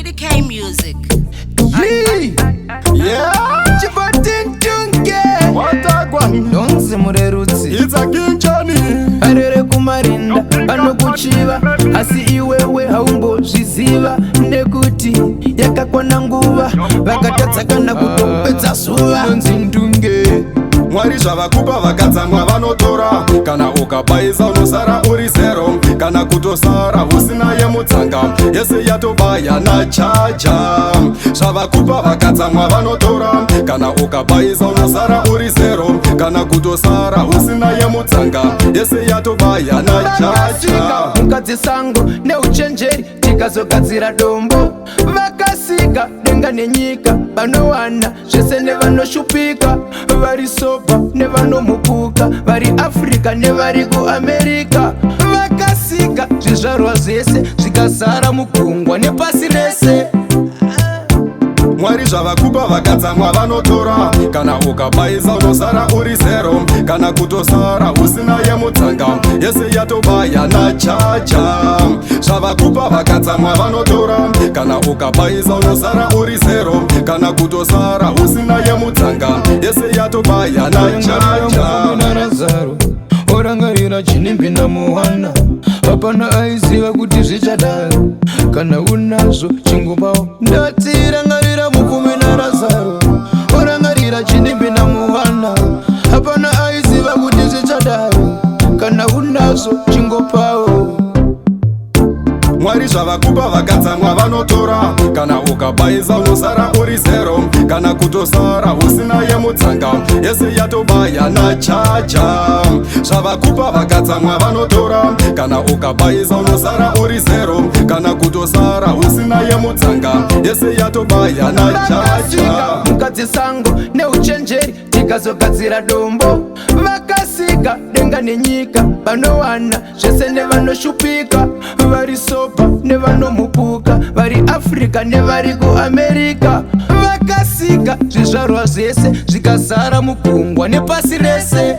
PDK Music. Yeah, chipatintunge Watagwa Donzi murerutsi Itsakinchani Arere kumarinda Anokuchiva Asi iwewe haumbo zviziva Nekuti yakakwana nguva Vakatatsakana kutopedza zuva Donzi ndunge Mwari zvavakupa vakatsamwa vanotora Kana ukabaisa unosara uri zero Kana kutosara usina yemutsanga Yese yatobaya nachacha Zvavakupa vakatsamwa vanotora Kana ukabaisa unosara uri zero Kana kutosara usina yemutsanga Yese yatobaya nachacha Mukadzi sango neuchenjeri tikazogadzira dombo Vakasika denga nenyika Vanowana zvese nevanoshupika Vari sopa nevanomupuka Vari Afrika nevari kuAmerika Vakasika zvizvarwa zvese zvikazara mugungwa nepasi rese Mwari zvavakupa vakatsamwa vanotora Kana ukabaisa unosara uri zero Kana kutosara usina yemutsanga Yese yatobaya nachacha Zvavakupa vakatsamwa vanotora Kana ukabaisa unosara uri zero Kana kutosara usina yemutsanga Yese yatobaya nachacha Narazaro orangarira chinimbi namuwana Hapana aiziva kuti zvichadaro Kana unazo chingumbao Ndati rangarira mupfumi narazaro orangarira chinimbi namuwana Hapana aiziva kuti zvichadaro Kana unazo chingopao Mwari zvavakupa vakatsamwa vanotora Kana ukabaisa unosara uri zero Kana kutosara usina yemutsanga Yese yatobaya nachacha Zvavakupa vakatsamwa vanotora Kana ukabaisa unosara uri zero Kana kutosara usina yemutsanga Yese yatobaya nachacha Mukadzi sango neuchenjeri tikazogadzira dombo Vakasika denga nenyika Vanowana zvese nevanoshupika Vari sopa nevanomupuka Vari Afrika nevari kuAmerika Vakasika zvizvarwa zvese zvikazara mugungwa nepasi rese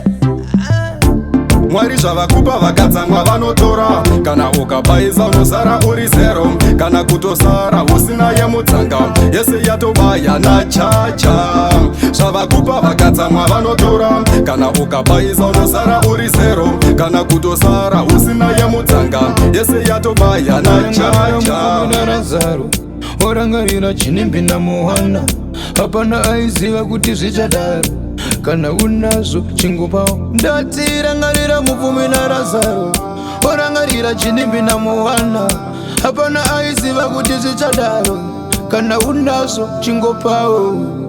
Mwari zvavakupa vakatsamwa vanotora Kana ukabaisa unosara uri zero Kana kutosara usina yemutsanga Yese yatobaya nachacha Zvavakupa vakatsamwa vanotora Kana ukabaisa unosara uri zero Kana kutosara usina yemutsanga Yese yatobaya nachacha Narazaro orangarira chinimbi namuwana Hapana aiziva kuti zvichadaro Kana unazo chingopao Ndati rangarira mupfumi narazaro orangarira chinimbi namuwana Hapana aiziva kuti zvichadaro Kana unazo chingopao